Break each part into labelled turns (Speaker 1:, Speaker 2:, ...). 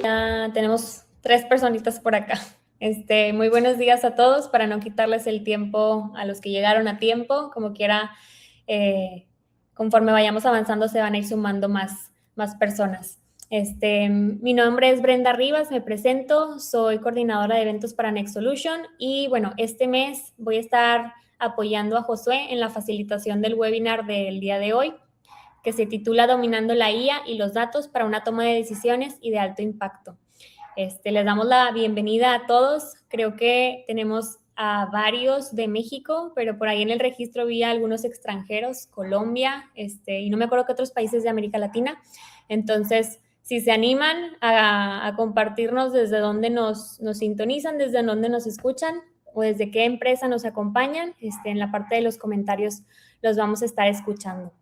Speaker 1: Ya tenemos 3 personitas por acá. Muy buenos días a todos, para no quitarles el tiempo a los que llegaron a tiempo. Como quiera, conforme vayamos avanzando, se van a ir sumando más personas. Mi nombre es Brenda Rivas, me presento, soy coordinadora de eventos para Next Solution y bueno, este mes voy a estar apoyando a Josué en la facilitación del webinar del día de hoy, que se titula Dominando la IA y los datos para una toma de decisiones y de alto impacto. Les damos la bienvenida a todos. Creo que tenemos a varios de México, pero por ahí en el registro vi a algunos extranjeros, Colombia, y no me acuerdo qué otros países de América Latina. Entonces, si se animan a compartirnos desde dónde nos sintonizan, desde dónde nos escuchan o desde qué empresa nos acompañan, en la parte de los comentarios los vamos a estar escuchando.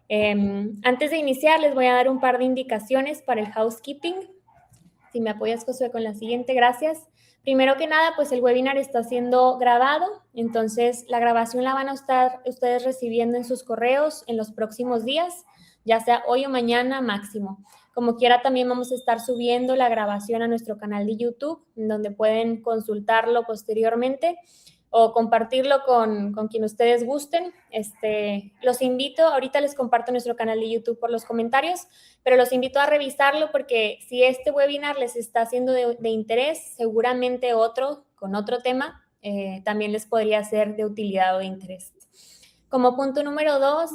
Speaker 1: Antes de iniciar, les voy a dar un par de indicaciones para el housekeeping. Si me apoyas, Josué, con la siguiente, gracias. Primero que nada, pues el webinar está siendo grabado, entonces la grabación la van a estar ustedes recibiendo en sus correos en los próximos días, ya sea hoy o mañana máximo. Como quiera, también vamos a estar subiendo la grabación a nuestro canal de YouTube, donde pueden consultarlo posteriormente o compartirlo con quien ustedes gusten. Los invito, ahorita les comparto nuestro canal de YouTube por los comentarios, pero los invito a revisarlo porque si este webinar les está siendo de interés, seguramente otro con otro tema también les podría ser de utilidad o de interés. Como punto número 2,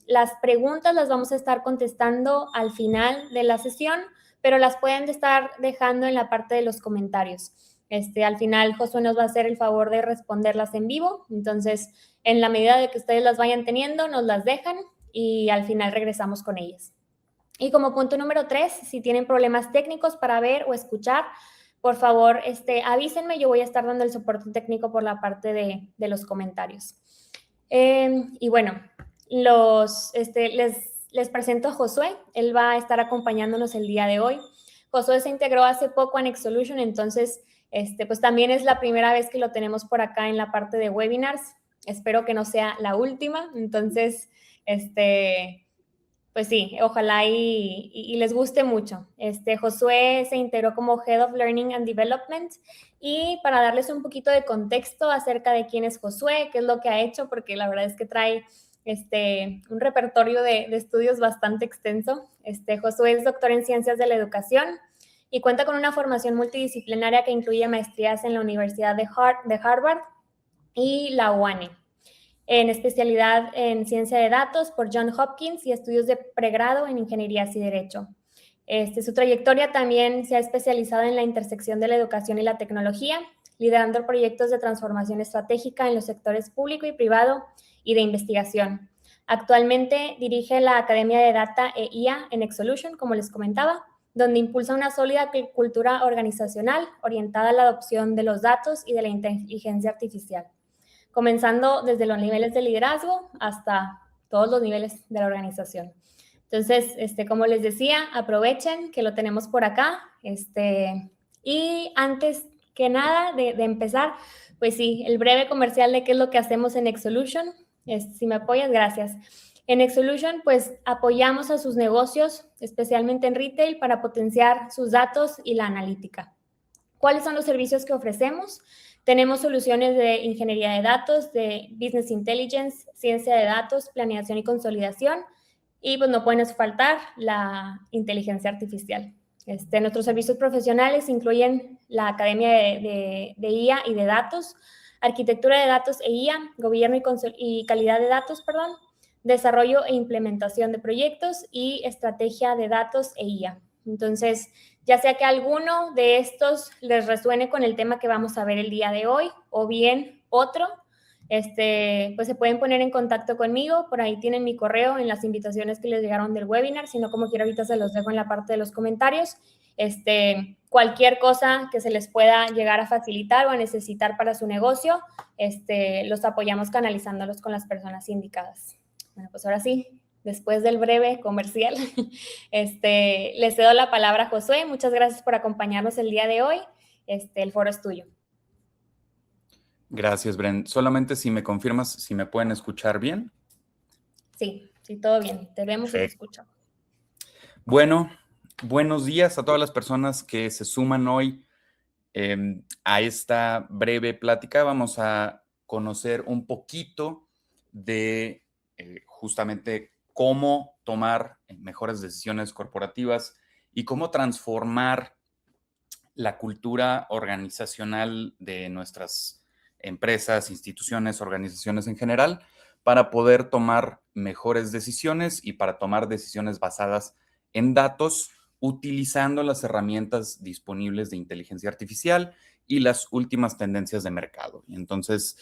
Speaker 1: las preguntas las vamos a estar contestando al final de la sesión, pero las pueden estar dejando en la parte de los comentarios. Al final, Josué nos va a hacer el favor de responderlas en vivo. Entonces, en la medida de que ustedes las vayan teniendo, nos las dejan y al final regresamos con ellas. Y como punto número 3, si tienen problemas técnicos para ver o escuchar, por favor, avísenme. Yo voy a estar dando el soporte técnico por la parte de los comentarios. Y bueno, les presento a Josué. Él va a estar acompañándonos el día de hoy. Josué se integró hace poco a Next Solution, entonces pues también es la primera vez que lo tenemos por acá en la parte de webinars. Espero que no sea la última. Entonces, pues sí, ojalá y les guste mucho. Josué se integró como Head of Learning and Development y para darles un poquito de contexto acerca de quién es Josué, qué es lo que ha hecho, porque la verdad es que trae un repertorio de estudios bastante extenso. Josué es doctor en Ciencias de la Educación y cuenta con una formación multidisciplinaria que incluye maestrías en la Universidad de Harvard y la UANE, en especialidad en Ciencia de Datos por Johns Hopkins y estudios de pregrado en Ingenierías y Derecho. Su trayectoria también se ha especializado en la intersección de la educación y la tecnología, liderando proyectos de transformación estratégica en los sectores público y privado y de investigación. Actualmente dirige la Academia de Data e IA en Next Solution, como les comentaba, donde impulsa una sólida cultura organizacional orientada a la adopción de los datos y de la inteligencia artificial, comenzando desde los niveles de liderazgo hasta todos los niveles de la organización. Entonces, como les decía, aprovechen que lo tenemos por acá. Y antes que nada de empezar, pues sí, el breve comercial de qué es lo que hacemos en Next Solution. Si me apoyas, gracias. En Next Solution, pues apoyamos a sus negocios, especialmente en retail, para potenciar sus datos y la analítica. ¿Cuáles son los servicios que ofrecemos? Tenemos soluciones de ingeniería de datos, de business intelligence, ciencia de datos, planeación y consolidación. Y pues no puede faltar la inteligencia artificial. Nuestros servicios profesionales incluyen la Academia de IA y de Datos, Arquitectura de Datos e IA, Gobierno y Calidad de Datos, Desarrollo e Implementación de Proyectos y Estrategia de Datos e IA. Entonces, ya sea que alguno de estos les resuene con el tema que vamos a ver el día de hoy o bien otro, pues se pueden poner en contacto conmigo. Por ahí tienen mi correo en las invitaciones que les llegaron del webinar. Si no, como quiera, ahorita se los dejo en la parte de los comentarios. Cualquier cosa que se les pueda llegar a facilitar o a necesitar para su negocio, los apoyamos canalizándolos con las personas indicadas. Bueno, pues ahora sí, después del breve comercial, le cedo la palabra a Josué. Muchas gracias por acompañarnos el día de hoy. El foro es tuyo.
Speaker 2: Gracias, Bren. Solamente si me confirmas si me pueden escuchar bien.
Speaker 1: Sí, todo bien. Te vemos y te escuchamos.
Speaker 2: Bueno, buenos días a todas las personas que se suman hoy a esta breve plática. Vamos a conocer un poquito de justamente cómo tomar mejores decisiones corporativas y cómo transformar la cultura organizacional de nuestras empresas, instituciones, organizaciones en general, para poder tomar mejores decisiones y para tomar decisiones basadas en datos, utilizando las herramientas disponibles de inteligencia artificial y las últimas tendencias de mercado. Y entonces,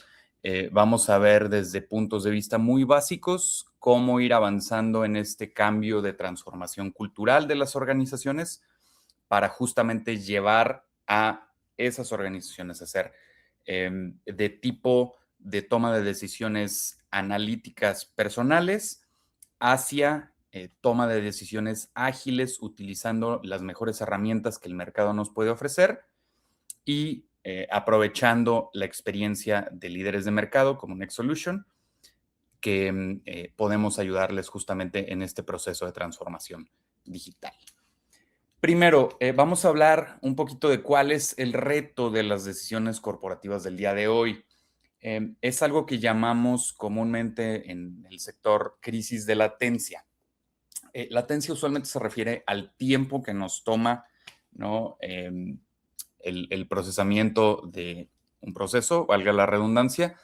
Speaker 2: vamos a ver desde puntos de vista muy básicos cómo ir avanzando en este cambio de transformación cultural de las organizaciones para justamente llevar a esas organizaciones a ser de tipo de toma de decisiones analíticas personales hacia toma de decisiones ágiles utilizando las mejores herramientas que el mercado nos puede ofrecer y aprovechando la experiencia de líderes de mercado como Next Solution, que podemos ayudarles justamente en este proceso de transformación digital. Primero, vamos a hablar un poquito de cuál es el reto de las decisiones corporativas del día de hoy. Es algo que llamamos comúnmente en el sector crisis de latencia. Latencia usualmente se refiere al tiempo que nos toma, ¿no? El procesamiento de un proceso, valga la redundancia,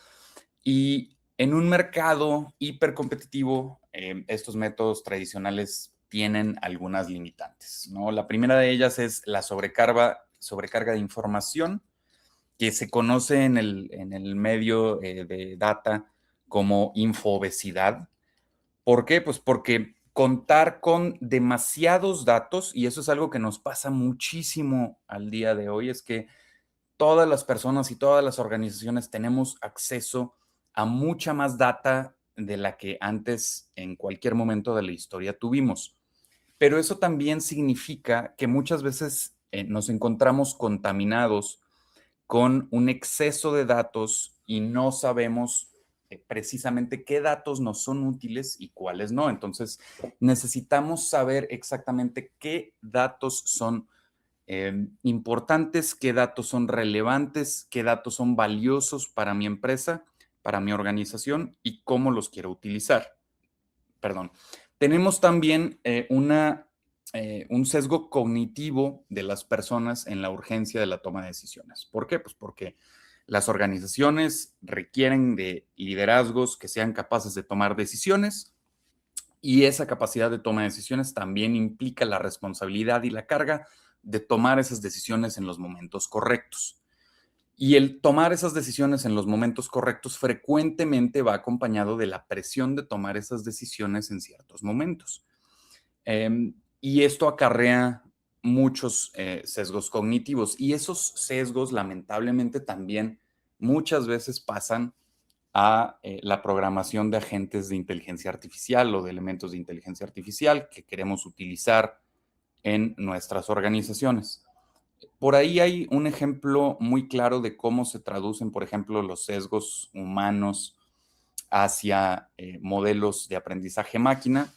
Speaker 2: y en un mercado hipercompetitivo, estos métodos tradicionales tienen algunas limitantes, ¿no? La primera de ellas es la sobrecarga de información, que se conoce en el medio de data como infoobesidad. ¿Por qué? Pues porque contar con demasiados datos, y eso es algo que nos pasa muchísimo al día de hoy, es que todas las personas y todas las organizaciones tenemos acceso a mucha más data de la que antes en cualquier momento de la historia tuvimos. Pero eso también significa que muchas veces nos encontramos contaminados con un exceso de datos y no sabemos precisamente qué datos nos son útiles y cuáles no. Entonces, necesitamos saber exactamente qué datos son importantes, qué datos son relevantes, qué datos son valiosos para mi empresa, para mi organización y cómo los quiero utilizar. Perdón. Tenemos también un sesgo cognitivo de las personas en la urgencia de la toma de decisiones. ¿Por qué? Pues porque las organizaciones requieren de liderazgos que sean capaces de tomar decisiones y esa capacidad de toma de decisiones también implica la responsabilidad y la carga de tomar esas decisiones en los momentos correctos. Y el tomar esas decisiones en los momentos correctos frecuentemente va acompañado de la presión de tomar esas decisiones en ciertos momentos. Y esto acarrea muchos sesgos cognitivos y esos sesgos lamentablemente también muchas veces pasan a la programación de agentes de inteligencia artificial o de elementos de inteligencia artificial que queremos utilizar en nuestras organizaciones. Por ahí hay un ejemplo muy claro de cómo se traducen, por ejemplo, los sesgos humanos hacia modelos de aprendizaje máquina.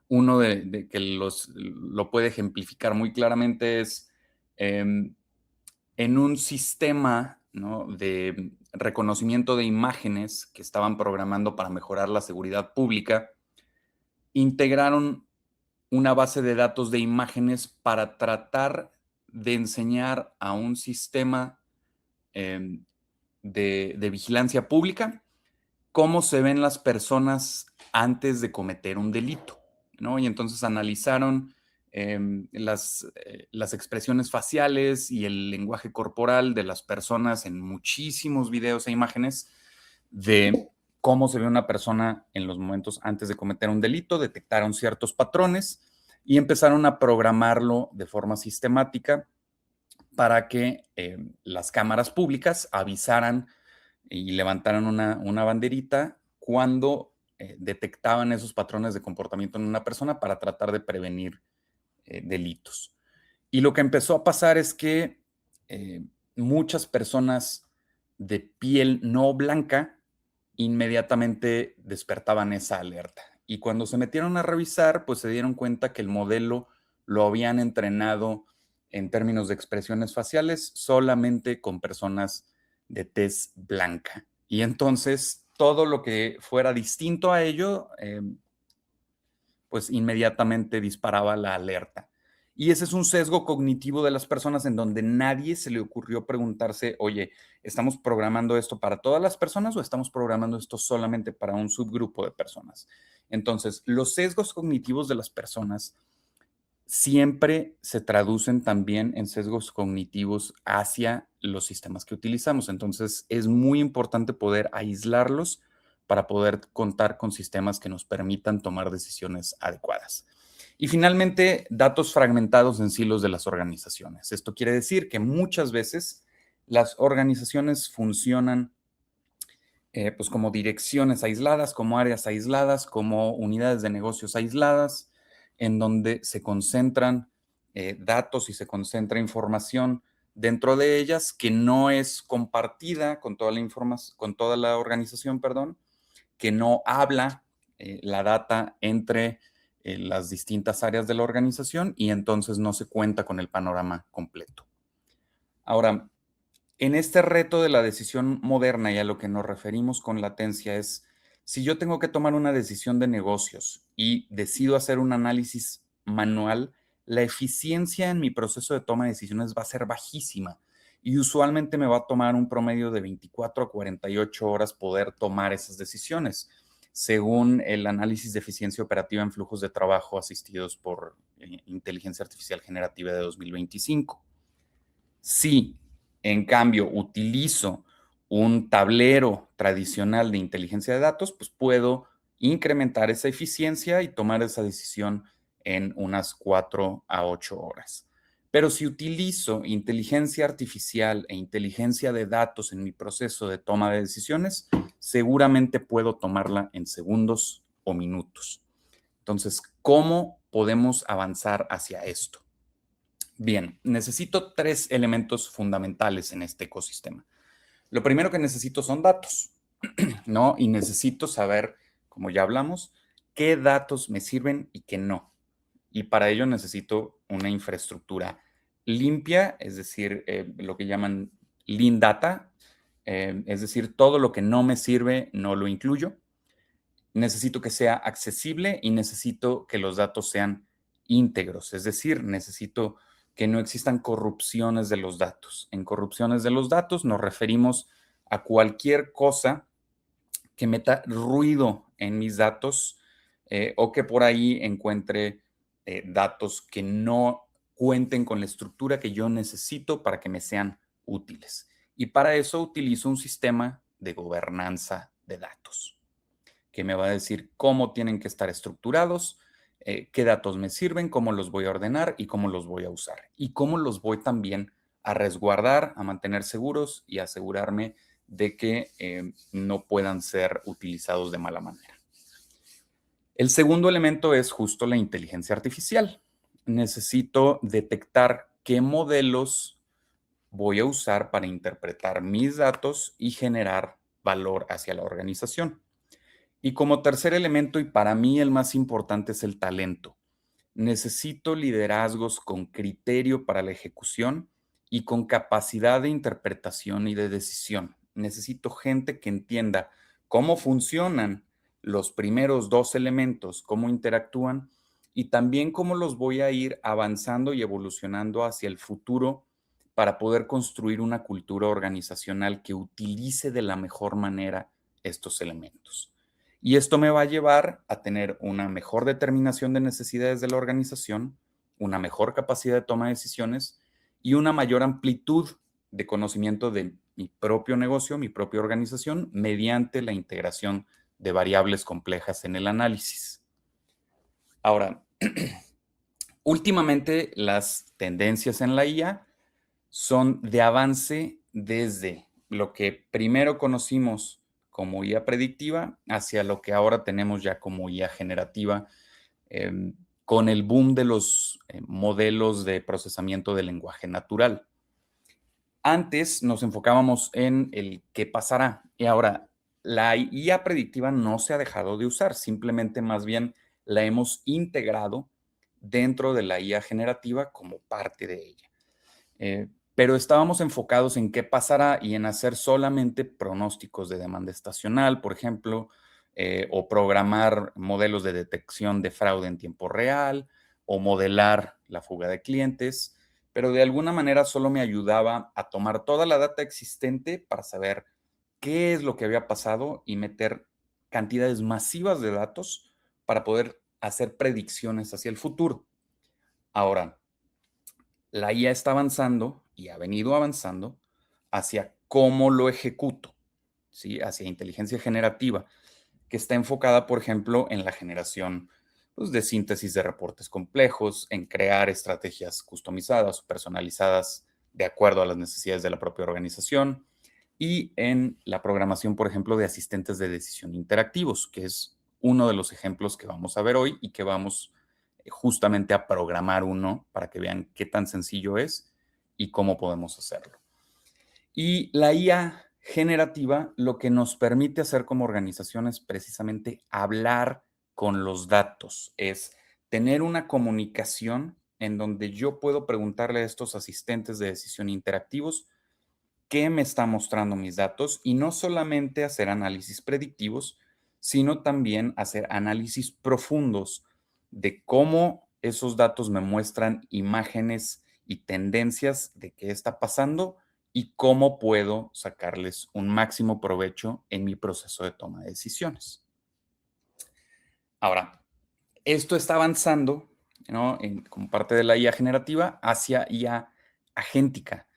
Speaker 2: Uno de que lo puede ejemplificar muy claramente es en un sistema, ¿no?, de reconocimiento de imágenes que estaban programando para mejorar la seguridad pública, integraron una base de datos de imágenes para tratar de enseñar a un sistema eh, de vigilancia pública cómo se ven las personas antes de cometer un delito, ¿no? Y entonces analizaron las expresiones faciales y el lenguaje corporal de las personas en muchísimos videos e imágenes de cómo se ve una persona en los momentos antes de cometer un delito, detectaron ciertos patrones y empezaron a programarlo de forma sistemática para que las cámaras públicas avisaran y levantaran una banderita cuando detectaban esos patrones de comportamiento en una persona para tratar de prevenir delitos. Y lo que empezó a pasar es que muchas personas de piel no blanca inmediatamente despertaban esa alerta Y cuando se metieron a revisar, pues se dieron cuenta que el modelo lo habían entrenado en términos de expresiones faciales solamente con personas de tez blanca. Y entonces todo lo que fuera distinto a ello, pues inmediatamente disparaba la alerta. Y ese es un sesgo cognitivo de las personas en donde nadie se le ocurrió preguntarse, oye, ¿estamos programando esto para todas las personas o estamos programando esto solamente para un subgrupo de personas? Entonces, los sesgos cognitivos de las personas siempre se traducen también en sesgos cognitivos hacia los sistemas que utilizamos. Entonces, es muy importante poder aislarlos para poder contar con sistemas que nos permitan tomar decisiones adecuadas. Y finalmente, datos fragmentados en silos de las organizaciones. Esto quiere decir que muchas veces las organizaciones funcionan pues como direcciones aisladas, como áreas aisladas, como unidades de negocios aisladas, en donde se concentran datos y se concentra información dentro de ellas que no es compartida con toda la información, con toda la organización, perdón, que no habla la data entre las distintas áreas de la organización y entonces no se cuenta con el panorama completo. Ahora, en este reto de la decisión moderna y a lo que nos referimos con latencia es, si yo tengo que tomar una decisión de negocios y decido hacer un análisis manual, la eficiencia en mi proceso de toma de decisiones va a ser bajísima y usualmente me va a tomar un promedio de 24 a 48 horas poder tomar esas decisiones, según el análisis de eficiencia operativa en flujos de trabajo asistidos por inteligencia artificial generativa de 2025. Si, en cambio, utilizo un tablero tradicional de inteligencia de datos, pues puedo incrementar esa eficiencia y tomar esa decisión en unas 4 a 8 horas. Pero si utilizo inteligencia artificial e inteligencia de datos en mi proceso de toma de decisiones, seguramente puedo tomarla en segundos o minutos. Entonces, ¿cómo podemos avanzar hacia esto? Bien, necesito 3 elementos fundamentales en este ecosistema. Lo primero que necesito son datos, ¿no? Y necesito saber, como ya hablamos, qué datos me sirven y qué no. Y para ello necesito una infraestructura limpia, es decir, lo que llaman lean data, es decir, todo lo que no me sirve no lo incluyo. Necesito que sea accesible y necesito que los datos sean íntegros, es decir, necesito que no existan corrupciones de los datos. En corrupciones de los datos nos referimos a cualquier cosa que meta ruido en mis datos o que por ahí encuentre datos que no cuenten con la estructura que yo necesito para que me sean útiles. Y para eso utilizo un sistema de gobernanza de datos que me va a decir cómo tienen que estar estructurados, qué datos me sirven, cómo los voy a ordenar y cómo los voy a usar. Y cómo los voy también a resguardar, a mantener seguros y asegurarme de que no puedan ser utilizados de mala manera. El segundo elemento es justo la inteligencia artificial. Necesito detectar qué modelos voy a usar para interpretar mis datos y generar valor hacia la organización. Y como tercer elemento, y para mí el más importante, es el talento. Necesito liderazgos con criterio para la ejecución y con capacidad de interpretación y de decisión. Necesito gente que entienda cómo funcionan los primeros 2 elementos, cómo interactúan y también cómo los voy a ir avanzando y evolucionando hacia el futuro para poder construir una cultura organizacional que utilice de la mejor manera estos elementos. Y esto me va a llevar a tener una mejor determinación de necesidades de la organización, una mejor capacidad de toma de decisiones y una mayor amplitud de conocimiento de mi propio negocio, mi propia organización, mediante la integración de variables complejas en el análisis. Ahora, últimamente las tendencias en la IA son de avance desde lo que primero conocimos como IA predictiva hacia lo que ahora tenemos ya como IA generativa, con el boom de los modelos de procesamiento del lenguaje natural. Antes nos enfocábamos en el qué pasará y ahora la IA predictiva no se ha dejado de usar, simplemente más bien la hemos integrado dentro de la IA generativa como parte de ella. Pero estábamos enfocados en qué pasará y en hacer solamente pronósticos de demanda estacional, por ejemplo, o programar modelos de detección de fraude en tiempo real, o modelar la fuga de clientes, pero de alguna manera solo me ayudaba a tomar toda la data existente para saber qué es lo que había pasado y meter cantidades masivas de datos para poder hacer predicciones hacia el futuro. Ahora, la IA está avanzando y ha venido avanzando hacia cómo lo ejecuto, ¿sí? Hacia inteligencia generativa, que está enfocada, por ejemplo, en la generación pues, de síntesis de reportes complejos, en crear estrategias customizadas o personalizadas de acuerdo a las necesidades de la propia organización y en la programación, por ejemplo, de asistentes de decisión interactivos, que es uno de los ejemplos que vamos a ver hoy y que vamos justamente a programar uno para que vean qué tan sencillo es y cómo podemos hacerlo. Y la IA generativa lo que nos permite hacer como organización es precisamente hablar con los datos, es tener una comunicación en donde yo puedo preguntarle a estos asistentes de decisión interactivos qué me está mostrando mis datos y no solamente hacer análisis predictivos, sino también hacer análisis profundos de cómo esos datos me muestran imágenes y tendencias de qué está pasando y cómo puedo sacarles un máximo provecho en mi proceso de toma de decisiones. Ahora, esto está avanzando, ¿no? Como parte de la IA generativa hacia IA agéntica.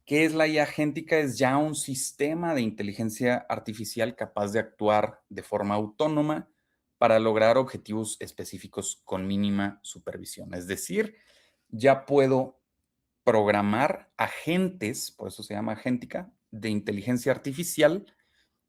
Speaker 2: ¿Qué es la IA agéntica? Es ya un sistema de inteligencia artificial capaz de actuar de forma autónoma para lograr objetivos específicos con mínima supervisión. Es decir, ya puedo programar agentes, por eso se llama agéntica, de inteligencia artificial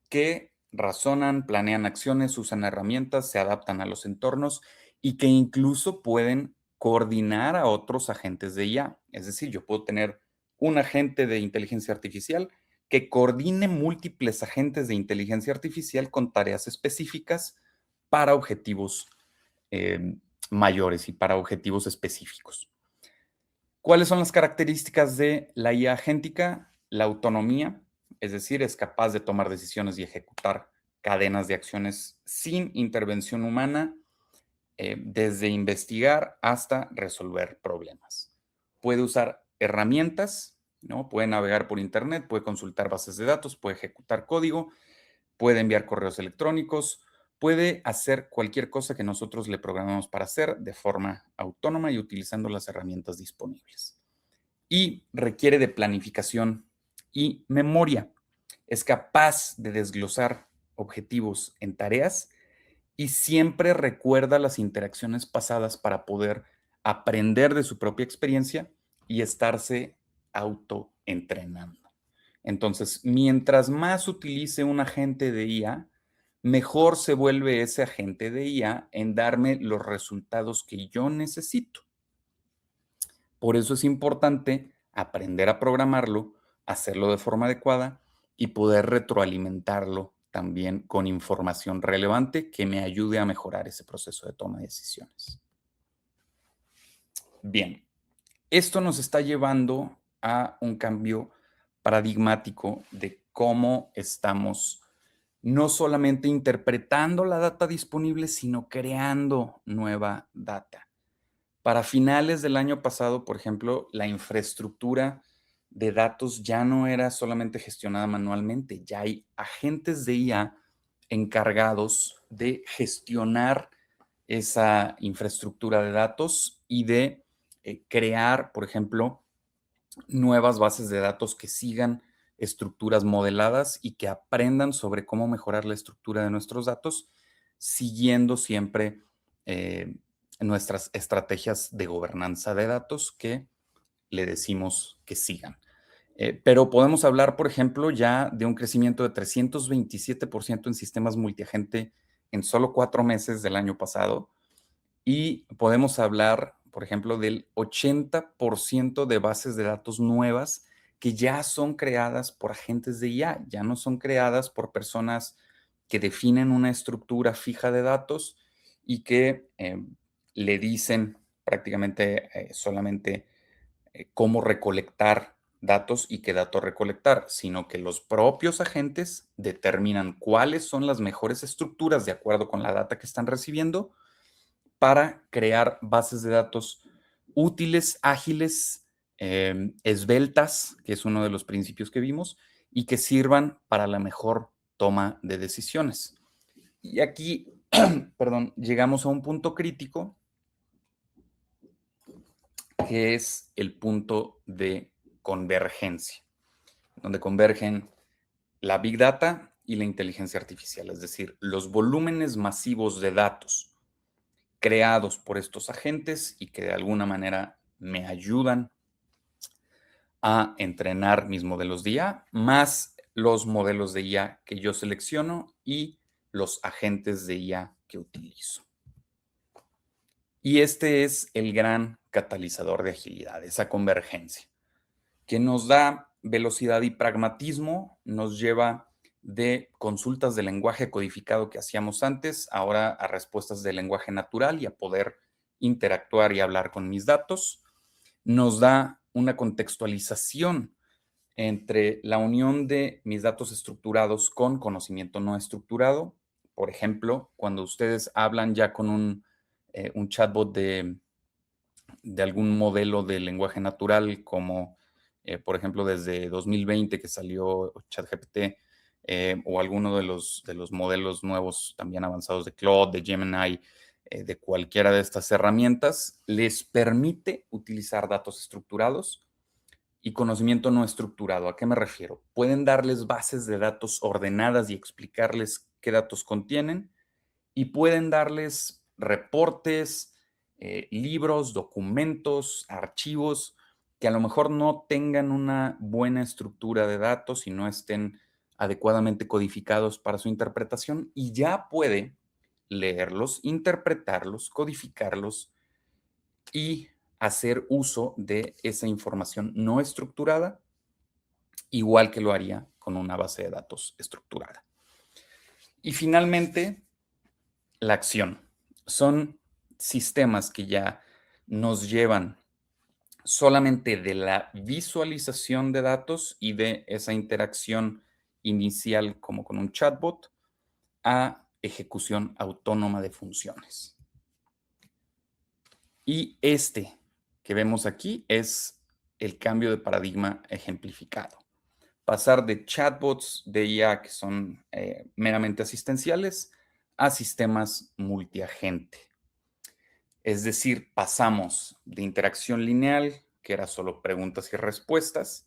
Speaker 2: que razonan, planean acciones, usan herramientas, se adaptan a los entornos y que incluso pueden coordinar a otros agentes de IA. Es decir, yo puedo tener un agente de inteligencia artificial que coordine múltiples agentes de inteligencia artificial con tareas específicas para objetivos eh, mayores y para objetivos específicos. ¿Cuáles son las características de la IA agéntica? La autonomía, es decir, es capaz de tomar decisiones y ejecutar cadenas de acciones sin intervención humana, desde investigar hasta resolver problemas. Puede usar herramientas, ¿no? Puede navegar por Internet, puede consultar bases de datos, puede ejecutar código, puede enviar correos electrónicos, puede hacer cualquier cosa que nosotros le programamos para hacer de forma autónoma y utilizando las herramientas disponibles. Y requiere de planificación y memoria. Es capaz de desglosar objetivos en tareas y siempre recuerda las interacciones pasadas para poder aprender de su propia experiencia y estarse autoentrenando. Entonces, mientras más utilice un agente de IA, mejor se vuelve ese agente de IA en darme los resultados que yo necesito. Por eso es importante aprender a programarlo, hacerlo de forma adecuada y poder retroalimentarlo también con información relevante que me ayude a mejorar ese proceso de toma de decisiones. Bien, esto nos está llevando a un cambio paradigmático de cómo estamos no solamente interpretando la data disponible, sino creando nueva data. Para finales del año pasado, por ejemplo, la infraestructura de datos ya no era solamente gestionada manualmente, ya hay agentes de IA encargados de gestionar esa infraestructura de datos y de crear, por ejemplo, nuevas bases de datos que sigan estructuras modeladas y que aprendan sobre cómo mejorar la estructura de nuestros datos, siguiendo siempre nuestras estrategias de gobernanza de datos que le decimos que sigan. Pero podemos hablar, por ejemplo, ya de un crecimiento de 327% en sistemas multiagente en solo 4 meses del año pasado. Y podemos hablar, por ejemplo, del 80% de bases de datos nuevas que ya son creadas por agentes de IA, ya no son creadas por personas que definen una estructura fija de datos y que le dicen prácticamente solamente cómo recolectar datos y qué datos recolectar, sino que los propios agentes determinan cuáles son las mejores estructuras de acuerdo con la data que están recibiendo para crear bases de datos útiles, ágiles, esbeltas, que es uno de los principios que vimos, y que sirvan para la mejor toma de decisiones. Y aquí, perdón, llegamos a un punto crítico, que es el punto de convergencia, donde convergen la Big Data y la inteligencia artificial, es decir, los volúmenes masivos de datos creados por estos agentes y que de alguna manera me ayudan a entrenar mis modelos de IA, más los modelos de IA que yo selecciono y los agentes de IA que utilizo. Y este es el gran catalizador de agilidad, esa convergencia, que nos da velocidad y pragmatismo, nos lleva de consultas de lenguaje codificado que hacíamos antes, ahora a respuestas de lenguaje natural y a poder interactuar y hablar con mis datos. Nos da una contextualización entre la unión de mis datos estructurados con conocimiento no estructurado. Por ejemplo, cuando ustedes hablan ya con un chatbot de algún modelo de lenguaje natural, como por ejemplo desde 2020 que salió ChatGPT, o alguno de los modelos nuevos también avanzados de Claude, de Gemini, de cualquiera de estas herramientas, les permite utilizar datos estructurados y conocimiento no estructurado. ¿A qué me refiero? Pueden darles bases de datos ordenadas y explicarles qué datos contienen, y pueden darles reportes, libros, documentos, archivos que a lo mejor no tengan una buena estructura de datos y no estén adecuadamente codificados para su interpretación, y ya puede leerlos, interpretarlos, codificarlos y hacer uso de esa información no estructurada, igual que lo haría con una base de datos estructurada. Y finalmente, la acción. Son sistemas que ya nos llevan solamente de la visualización de datos y de esa interacción inicial como con un chatbot a ejecución autónoma de funciones. Y este que vemos aquí es el cambio de paradigma ejemplificado. Pasar de chatbots de IA que son meramente asistenciales a sistemas multiagente. Es decir, pasamos de interacción lineal, que era solo preguntas y respuestas,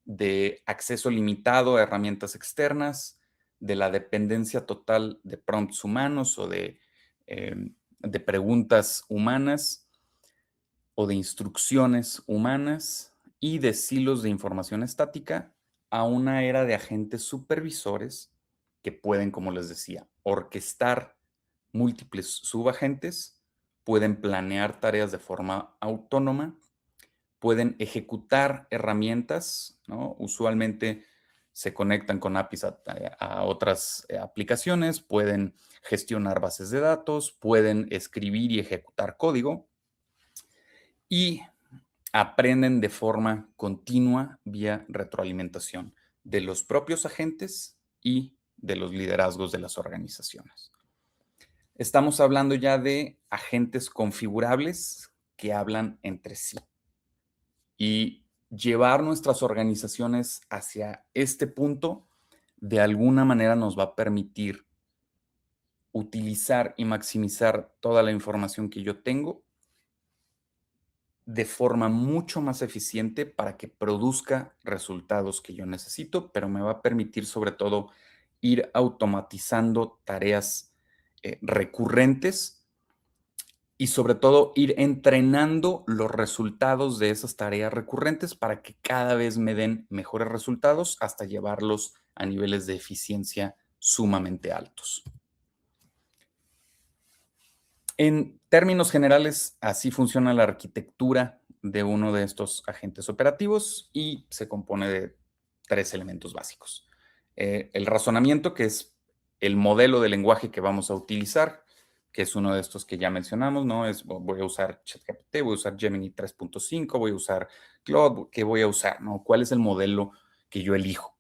Speaker 2: de acceso limitado a herramientas externas, de la dependencia total de prompts humanos o de preguntas humanas o de instrucciones humanas y de silos de información estática a una era de agentes supervisores que pueden, como les decía, orquestar múltiples subagentes, pueden planear tareas de forma autónoma, pueden ejecutar herramientas, ¿no? Usualmente se conectan con APIs a otras aplicaciones, pueden gestionar bases de datos, pueden escribir y ejecutar código y aprenden de forma continua vía retroalimentación de los propios agentes y de los liderazgos de las organizaciones. Estamos hablando ya de agentes configurables que hablan entre sí. Y llevar nuestras organizaciones hacia este punto de alguna manera nos va a permitir utilizar y maximizar toda la información que yo tengo de forma mucho más eficiente para que produzca resultados que yo necesito, pero me va a permitir sobre todo ir automatizando tareas recurrentes y sobre todo ir entrenando los resultados de esas tareas recurrentes para que cada vez me den mejores resultados hasta llevarlos a niveles de eficiencia sumamente altos. En términos generales, así funciona la arquitectura de uno de estos agentes operativos y se compone de 3 elementos básicos. El razonamiento, que es el modelo de lenguaje que vamos a utilizar, que es uno de estos que ya mencionamos, ¿no? Voy a usar ChatGPT, voy a usar Gemini 3.5, voy a usar Claude, ¿qué voy a usar, no? ¿Cuál es el modelo que yo elijo?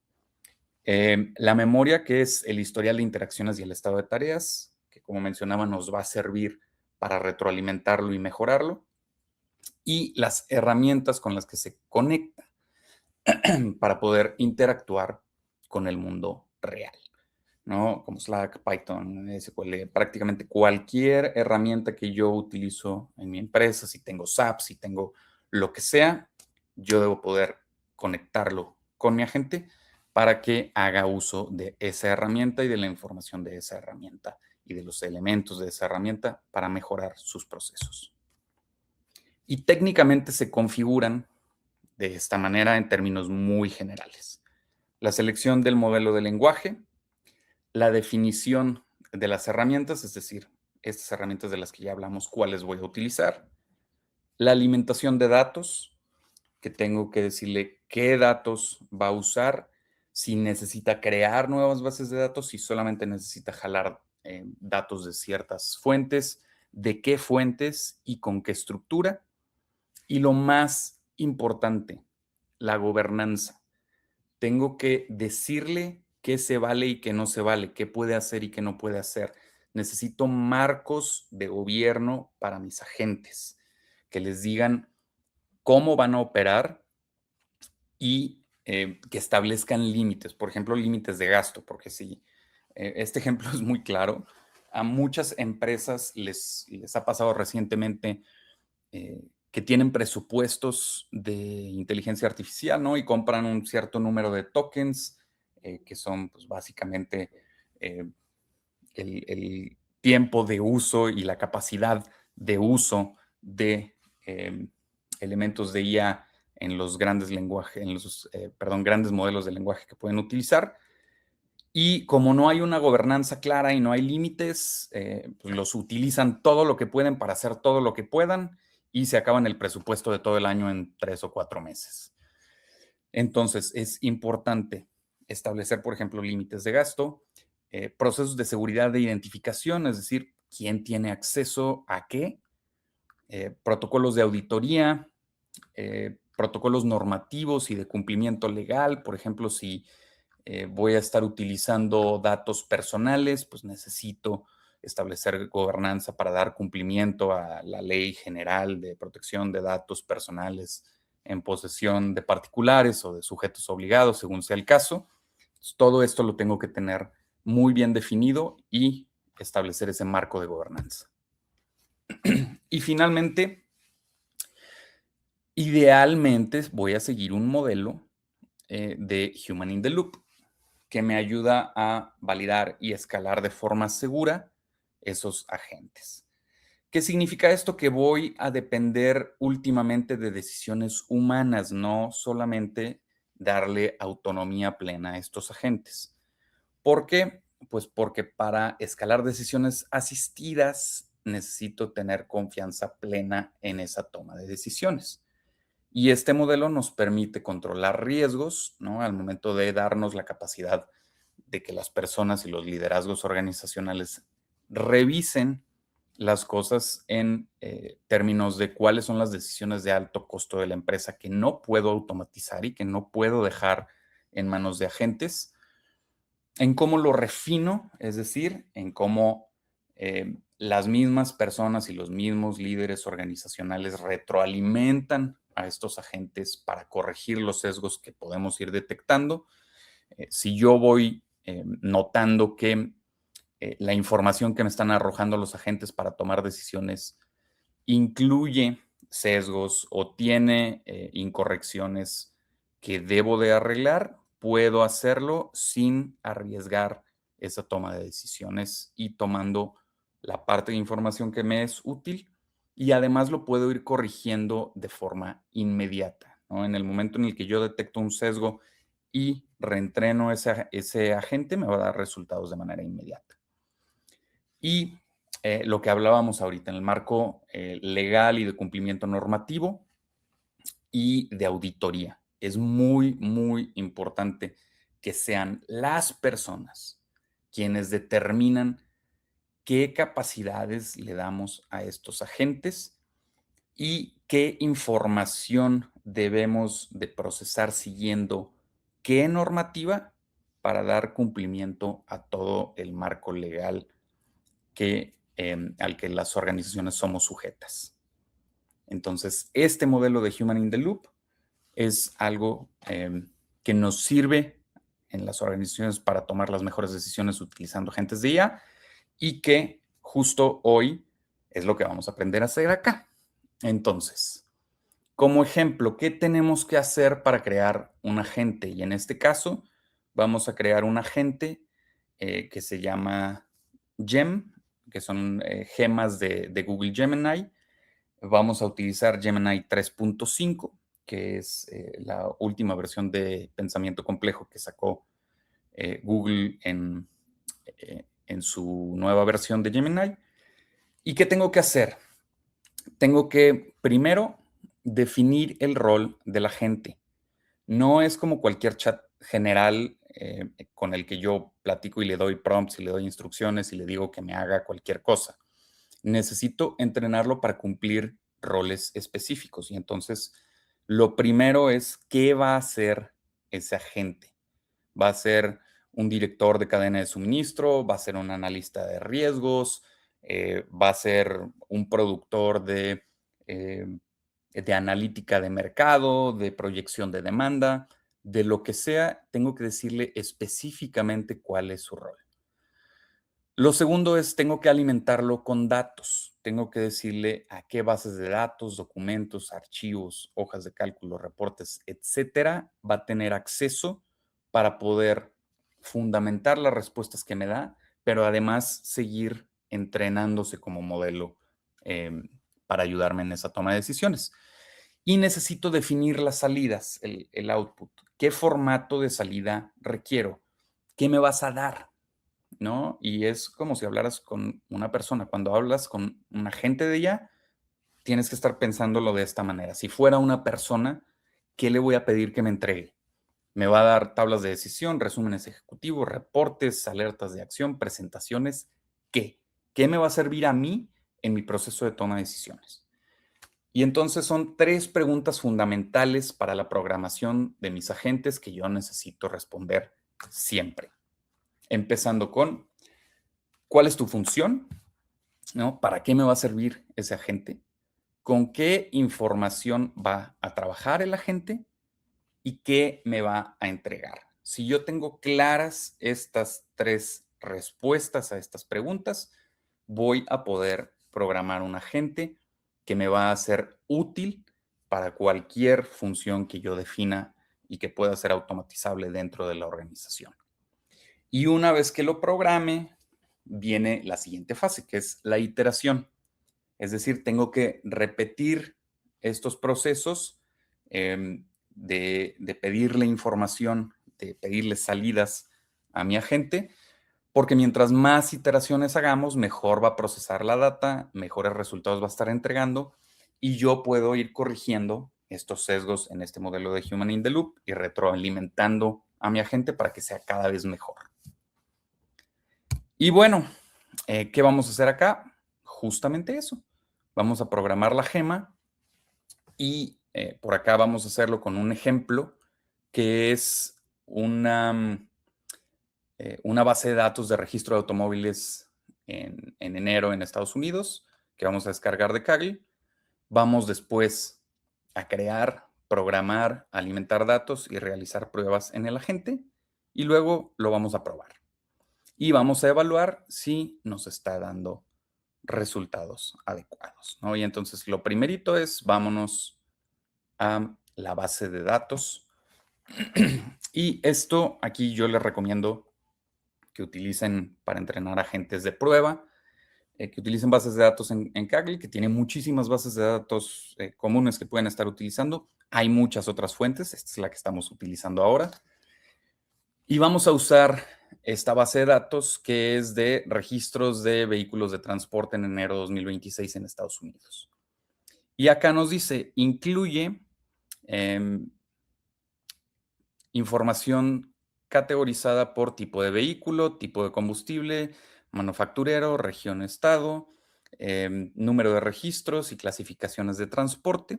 Speaker 2: La memoria, que es el historial de interacciones y el estado de tareas, que como mencionaba nos va a servir para retroalimentarlo y mejorarlo. Y las herramientas con las que se conecta para poder interactuar con el mundo real, ¿no? Como Slack, Python, SQL, prácticamente cualquier herramienta que yo utilizo en mi empresa, si tengo SAP, si tengo lo que sea, yo debo poder conectarlo con mi agente para que haga uso de esa herramienta y de la información de esa herramienta y de los elementos de esa herramienta para mejorar sus procesos. Y técnicamente se configuran de esta manera en términos muy generales. La selección del modelo de lenguaje, la definición de las herramientas, es decir, estas herramientas de las que ya hablamos, cuáles voy a utilizar, la alimentación de datos, que tengo que decirle qué datos va a usar, si necesita crear nuevas bases de datos, si solamente necesita jalar datos de ciertas fuentes, de qué fuentes y con qué estructura. Y lo más importante, la gobernanza. Tengo que decirle qué se vale y qué no se vale, qué puede hacer y qué no puede hacer. Necesito marcos de gobierno para mis agentes, que les digan cómo van a operar y que establezcan límites, por ejemplo, límites de gasto, porque si este ejemplo es muy claro, a muchas empresas les ha pasado recientemente que tienen presupuestos de inteligencia artificial, ¿no? Y compran un cierto número de tokens, que son pues, básicamente eh, el tiempo de uso y la capacidad de uso de elementos de IA en los grandes lenguajes, grandes modelos de lenguaje que pueden utilizar. Y como no hay una gobernanza clara y no hay límites, pues los utilizan todo lo que pueden para hacer todo lo que puedan y se acaban el presupuesto de todo el año en 3 o 4 meses. Entonces, es importante establecer, por ejemplo, límites de gasto, procesos de seguridad de identificación, es decir, quién tiene acceso a qué, protocolos de auditoría, protocolos normativos y de cumplimiento legal, por ejemplo, si voy a estar utilizando datos personales, pues necesito establecer gobernanza para dar cumplimiento a la Ley General de Protección de Datos Personales en posesión de particulares o de sujetos obligados, según sea el caso. Entonces, todo esto lo tengo que tener muy bien definido y establecer ese marco de gobernanza. Y finalmente, idealmente voy a seguir un modelo de Human in the Loop que me ayuda a validar y escalar de forma segura esos agentes. ¿Qué significa esto? Que voy a depender últimamente de decisiones humanas, no solamente darle autonomía plena a estos agentes. ¿Por qué? Pues porque para escalar decisiones asistidas necesito tener confianza plena en esa toma de decisiones. Y este modelo nos permite controlar riesgos, ¿no? Al momento de darnos la capacidad de que las personas y los liderazgos organizacionales revisen las cosas en términos de cuáles son las decisiones de alto costo de la empresa que no puedo automatizar y que no puedo dejar en manos de agentes, en cómo lo refino, es decir, en cómo las mismas personas y los mismos líderes organizacionales retroalimentan a estos agentes para corregir los sesgos que podemos ir detectando. Si yo voy notando que la información que me están arrojando los agentes para tomar decisiones incluye sesgos o tiene incorrecciones que debo de arreglar, puedo hacerlo sin arriesgar esa toma de decisiones y tomando la parte de información que me es útil y además lo puedo ir corrigiendo de forma inmediata, ¿no? En el momento en el que yo detecto un sesgo y reentreno ese agente, me va a dar resultados de manera inmediata. Y lo que hablábamos ahorita en el marco legal y de cumplimiento normativo, y de auditoría. Es muy, muy importante que sean las personas quienes determinan qué capacidades le damos a estos agentes y qué información debemos de procesar siguiendo qué normativa para dar cumplimiento a todo el marco legal al que las organizaciones somos sujetas. Entonces, este modelo de Human in the Loop es algo que nos sirve en las organizaciones para tomar las mejores decisiones utilizando agentes de IA y que justo hoy es lo que vamos a aprender a hacer acá. Entonces, como ejemplo, ¿qué tenemos que hacer para crear un agente? Y en este caso, vamos a crear un agente que se llama GEM, que son gemas de Google Gemini. Vamos a utilizar Gemini 3.5, que es la última versión de pensamiento complejo que sacó Google en su nueva versión de Gemini. ¿Y qué tengo que hacer? Tengo que primero definir el rol de la gente. No es como cualquier chat general con el que yo platico y le doy prompts y le doy instrucciones y le digo que me haga cualquier cosa. Necesito entrenarlo para cumplir roles específicos. Y entonces, lo primero es qué va a hacer ese agente. Va a ser un director de cadena de suministro, va a ser un analista de riesgos, va a ser un productor de analítica de mercado, de proyección de demanda, de lo que sea, tengo que decirle específicamente cuál es su rol. Lo segundo es, tengo que alimentarlo con datos. Tengo que decirle a qué bases de datos, documentos, archivos, hojas de cálculo, reportes, etcétera, va a tener acceso para poder fundamentar las respuestas que me da, pero además seguir entrenándose como modelo para ayudarme en esa toma de decisiones. Y necesito definir las salidas, el output. ¿Qué formato de salida requiero? ¿Qué me vas a dar? ¿No? Y es como si hablaras con una persona. Cuando hablas con un agente de ella, tienes que estar pensándolo de esta manera. Si fuera una persona, ¿qué le voy a pedir que me entregue? Me va a dar tablas de decisión, resúmenes ejecutivos, reportes, alertas de acción, presentaciones. ¿Qué? ¿Qué me va a servir a mí en mi proceso de toma de decisiones? Y entonces son 3 preguntas fundamentales para la programación de mis agentes que yo necesito responder siempre. Empezando con, ¿cuál es tu función? ¿No? ¿Para qué me va a servir ese agente? ¿Con qué información va a trabajar el agente? ¿Y qué me va a entregar? Si yo tengo claras estas 3 respuestas a estas preguntas, voy a poder programar un agente que me va a ser útil para cualquier función que yo defina y que pueda ser automatizable dentro de la organización. Y una vez que lo programe, viene la siguiente fase, que es la iteración. Es decir, tengo que repetir estos procesos de pedirle información, de pedirle salidas a mi agente, porque mientras más iteraciones hagamos, mejor va a procesar la data, mejores resultados va a estar entregando y yo puedo ir corrigiendo estos sesgos en este modelo de Human in the Loop y retroalimentando a mi agente para que sea cada vez mejor. Y bueno, ¿qué vamos a hacer acá? Justamente eso. Vamos a programar la gema y por acá vamos a hacerlo con un ejemplo que es una base de datos de registro de automóviles en enero en Estados Unidos que vamos a descargar de Kaggle. Vamos después a crear, programar, alimentar datos y realizar pruebas en el agente y luego lo vamos a probar. Y vamos a evaluar si nos está dando resultados adecuados, ¿no? Y entonces lo primerito es, vámonos a la base de datos. Y esto aquí yo les recomiendo que utilicen para entrenar agentes de prueba, que utilicen bases de datos en Kaggle, que tiene muchísimas bases de datos comunes que pueden estar utilizando. Hay muchas otras fuentes, esta es la que estamos utilizando ahora. Y vamos a usar esta base de datos que es de registros de vehículos de transporte en enero de 2026 en Estados Unidos. Y acá nos dice, incluye Información categorizada por tipo de vehículo, tipo de combustible, manufacturero, región, estado, número de registros y clasificaciones de transporte,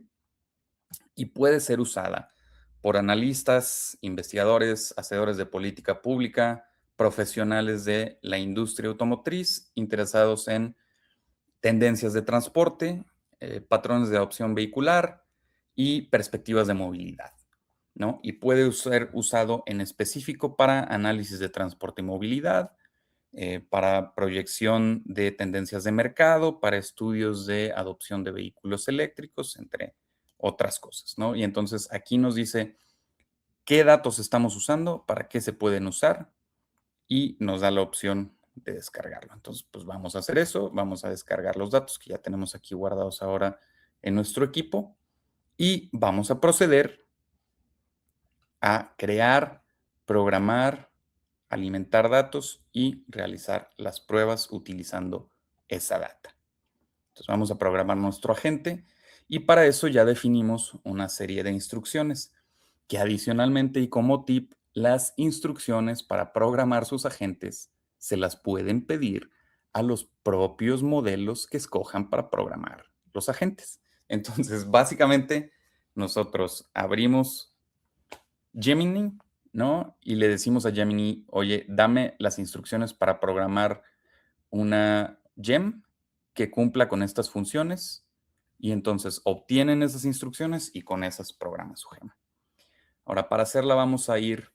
Speaker 2: y puede ser usada por analistas, investigadores, hacedores de política pública, profesionales de la industria automotriz interesados en tendencias de transporte, patrones de adopción vehicular y perspectivas de movilidad, ¿no? Y puede ser usado en específico para análisis de transporte y movilidad, para proyección de tendencias de mercado, para estudios de adopción de vehículos eléctricos, entre otras cosas, ¿no? Y entonces aquí nos dice qué datos estamos usando, para qué se pueden usar y nos da la opción de descargarlo. Entonces, pues vamos a hacer eso, vamos a descargar los datos que ya tenemos aquí guardados ahora en nuestro equipo y vamos a proceder a crear, programar, alimentar datos y realizar las pruebas utilizando esa data. Entonces vamos a programar nuestro agente y para eso ya definimos una serie de instrucciones que adicionalmente y como tip, las instrucciones para programar sus agentes se las pueden pedir a los propios modelos que escojan para programar los agentes. Entonces, básicamente, nosotros abrimos Gemini, ¿no? Y le decimos a Gemini, oye, dame las instrucciones para programar una gem que cumpla con estas funciones y entonces obtienen esas instrucciones y con esas programa su gema. Ahora, para hacerla vamos a ir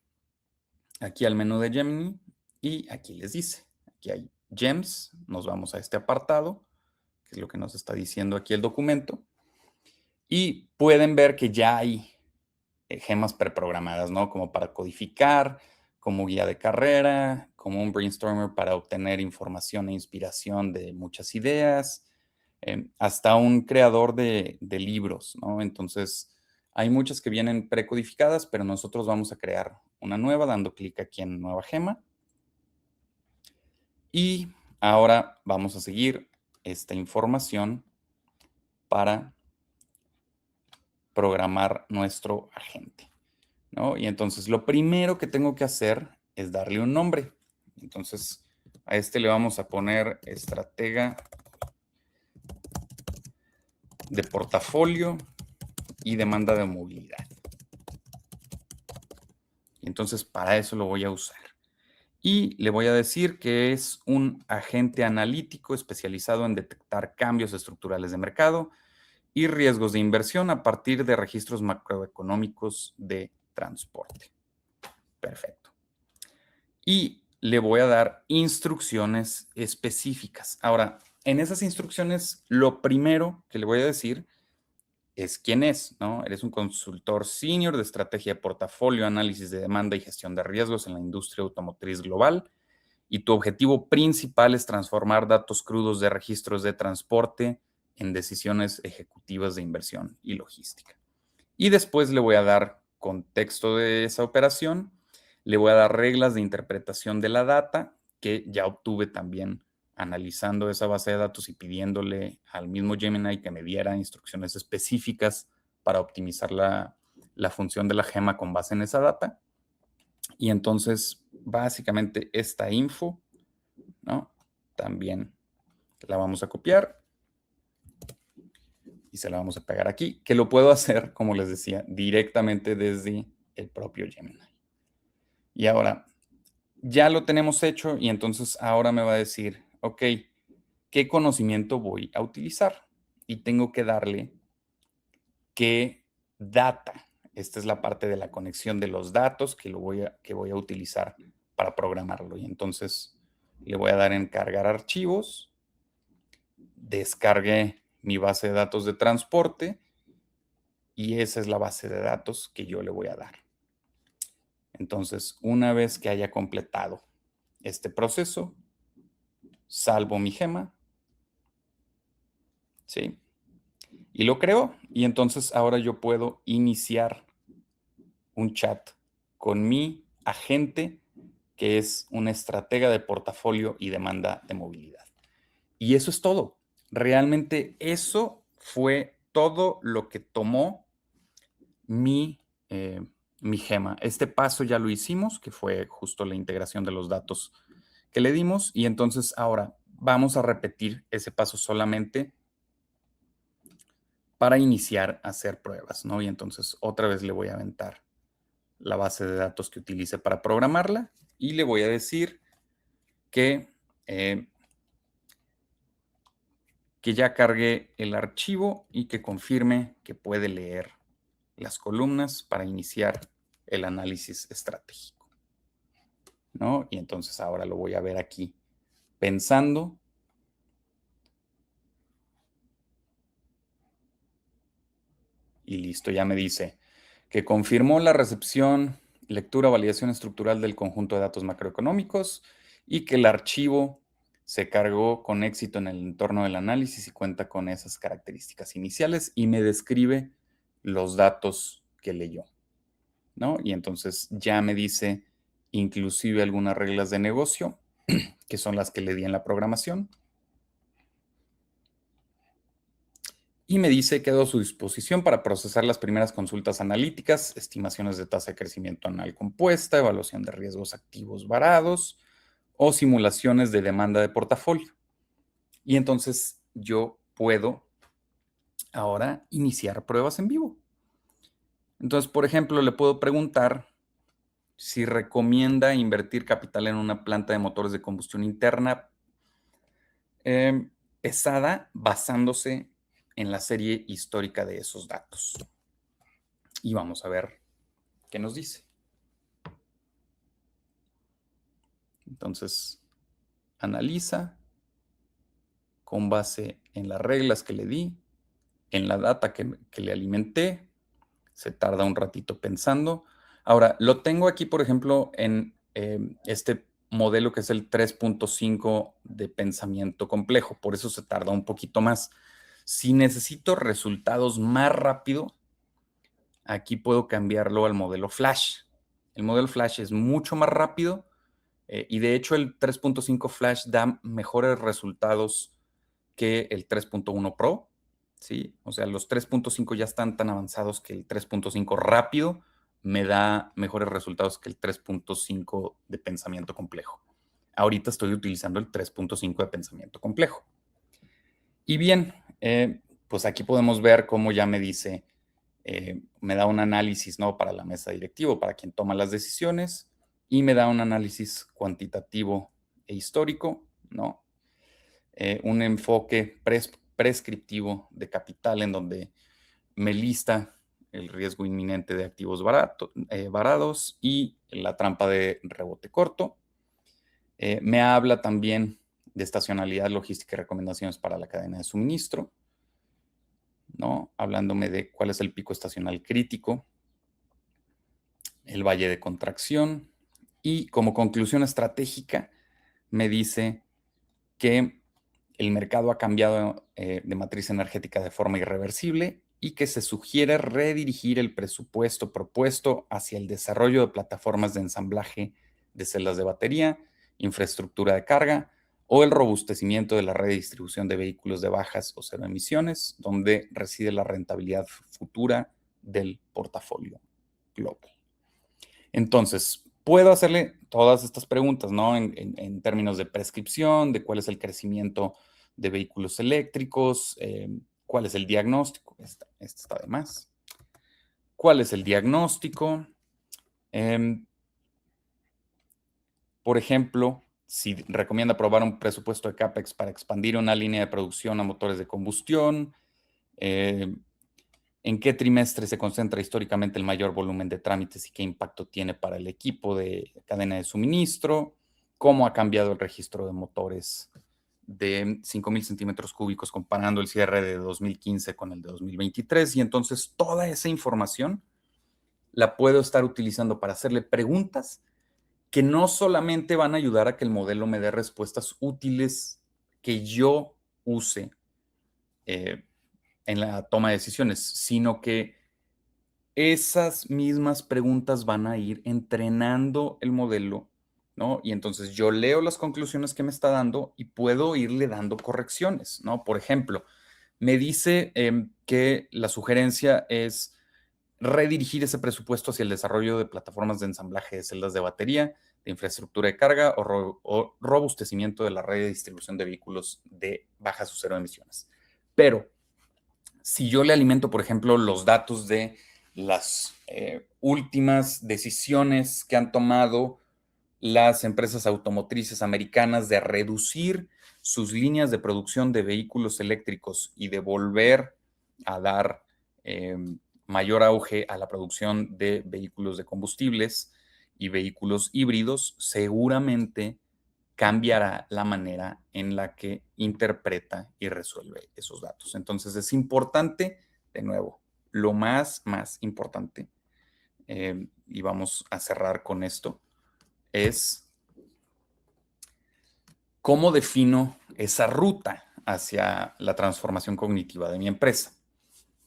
Speaker 2: aquí al menú de Gemini y aquí les dice, aquí hay gems, nos vamos a este apartado, que es lo que nos está diciendo aquí el documento, y pueden ver que ya hay gemas preprogramadas, ¿no? Como para codificar, como guía de carrera, como un brainstormer para obtener información e inspiración de muchas ideas, hasta un creador de libros, ¿no? Entonces, hay muchas que vienen precodificadas, pero nosotros vamos a crear una nueva dando clic aquí en nueva gema. Y ahora vamos a seguir esta información para programar nuestro agente, ¿no? Y entonces lo primero que tengo que hacer es darle un nombre. Entonces a este le vamos a poner estratega de portafolio y demanda de movilidad. Entonces para eso lo voy a usar. Y le voy a decir que es un agente analítico especializado en detectar cambios estructurales de mercado y riesgos de inversión a partir de registros macroeconómicos de transporte. Perfecto. Y le voy a dar instrucciones específicas. Ahora, en esas instrucciones, lo primero que le voy a decir es quién es, ¿no? Eres un consultor senior de estrategia de portafolio, análisis de demanda y gestión de riesgos en la industria automotriz global. Y tu objetivo principal es transformar datos crudos de registros de transporte en decisiones ejecutivas de inversión y logística. Y después le voy a dar contexto de esa operación, le voy a dar reglas de interpretación de la data que ya obtuve también analizando esa base de datos y pidiéndole al mismo Gemini que me diera instrucciones específicas para optimizar la función de la gema con base en esa data. Y entonces, básicamente, esta info, ¿no? También la vamos a copiar y se la vamos a pegar aquí, que lo puedo hacer, como les decía, directamente desde el propio Gemini. Y ahora, ya lo tenemos hecho y entonces ahora me va a decir, ok, ¿qué conocimiento voy a utilizar? Y tengo que darle qué data. Esta es la parte de la conexión de los datos que voy a utilizar para programarlo. Y entonces le voy a dar en cargar archivos, descargué mi base de datos de transporte y esa es la base de datos que yo le voy a dar. Entonces, una vez que haya completado este proceso, salvo mi gema, ¿sí? Y lo creo y entonces ahora yo puedo iniciar un chat con mi agente, que es una estratega de portafolio y demanda de movilidad. Y eso es todo. Realmente eso fue todo lo que tomó mi, mi gema. Este paso ya lo hicimos, que fue justo la integración de los datos que le dimos. Y entonces ahora vamos a repetir ese paso solamente para iniciar a hacer pruebas, ¿no? Y entonces otra vez le voy a aventar la base de datos que utilice para programarla y le voy a decir que ya cargue el archivo y que confirme que puede leer las columnas para iniciar el análisis estratégico, ¿no? Y entonces ahora lo voy a ver aquí pensando. Y listo, ya me dice que confirmó la recepción, lectura, validación estructural del conjunto de datos macroeconómicos y que el archivo se cargó con éxito en el entorno del análisis y cuenta con esas características iniciales y me describe los datos que leyó, ¿no? Y entonces ya me dice inclusive algunas reglas de negocio, que son las que le di en la programación. Y me dice quedo a su disposición para procesar las primeras consultas analíticas, estimaciones de tasa de crecimiento anual compuesta, evaluación de riesgos activos varados o simulaciones de demanda de portafolio. Y entonces yo puedo ahora iniciar pruebas en vivo. Entonces, por ejemplo, le puedo preguntar si recomienda invertir capital en una planta de motores de combustión interna pesada basándose en la serie histórica de esos datos. Y vamos a ver qué nos dice. Entonces, analiza con base en las reglas que le di, en la data que le alimenté. Se tarda un ratito pensando. Ahora, lo tengo aquí, por ejemplo, en este modelo que es el 3.5 de pensamiento complejo. Por eso se tarda un poquito más. Si necesito resultados más rápido, aquí puedo cambiarlo al modelo Flash. El modelo Flash es mucho más rápido y de hecho el 3.5 Flash da mejores resultados que el 3.1 Pro, ¿sí? O sea, los 3.5 ya están tan avanzados que el 3.5 rápido me da mejores resultados que el 3.5 de pensamiento complejo. Ahorita estoy utilizando el 3.5 de pensamiento complejo. Y bien, pues aquí podemos ver cómo ya me dice, me da un análisis, ¿no? Para la mesa directiva, para quien toma las decisiones, y me da un análisis cuantitativo e histórico, ¿no? Un enfoque prescriptivo de capital en donde me lista el riesgo inminente de activos varados y la trampa de rebote corto. Me habla también de estacionalidad, logística y recomendaciones para la cadena de suministro, ¿no? Hablándome de cuál es el pico estacional crítico, el valle de contracción y como conclusión estratégica me dice que el mercado ha cambiado de matriz energética de forma irreversible y que se sugiere redirigir el presupuesto propuesto hacia el desarrollo de plataformas de ensamblaje de celdas de batería, infraestructura de carga o el robustecimiento de la red de distribución de vehículos de bajas o cero emisiones, donde reside la rentabilidad futura del portafolio global. Entonces, puedo hacerle todas estas preguntas, ¿no? En términos de prescripción, de cuál es el crecimiento de vehículos eléctricos, cuál es el diagnóstico, este está de más. ¿Cuál es el diagnóstico? Por ejemplo, si recomienda aprobar un presupuesto de CAPEX para expandir una línea de producción a motores de combustión, en qué trimestre se concentra históricamente el mayor volumen de trámites y qué impacto tiene para el equipo de cadena de suministro, cómo ha cambiado el registro de motores de 5,000 centímetros cúbicos comparando el cierre de 2015 con el de 2023. Y entonces toda esa información la puedo estar utilizando para hacerle preguntas que no solamente van a ayudar a que el modelo me dé respuestas útiles que yo use en la toma de decisiones, sino que esas mismas preguntas van a ir entrenando el modelo, ¿no? Y entonces yo leo las conclusiones que me está dando y puedo irle dando correcciones, ¿no? Por ejemplo, me dice que la sugerencia es redirigir ese presupuesto hacia el desarrollo de plataformas de ensamblaje de celdas de batería, de infraestructura de carga o robustecimiento de la red de distribución de vehículos de bajas o cero emisiones. Pero si yo le alimento, por ejemplo, los datos de las últimas decisiones que han tomado las empresas automotrices americanas de reducir sus líneas de producción de vehículos eléctricos y de volver a dar mayor auge a la producción de vehículos de combustibles y vehículos híbridos, seguramente cambiará la manera en la que interpreta y resuelve esos datos. Entonces es importante, de nuevo, lo más importante, y vamos a cerrar con esto, es cómo defino esa ruta hacia la transformación cognitiva de mi empresa.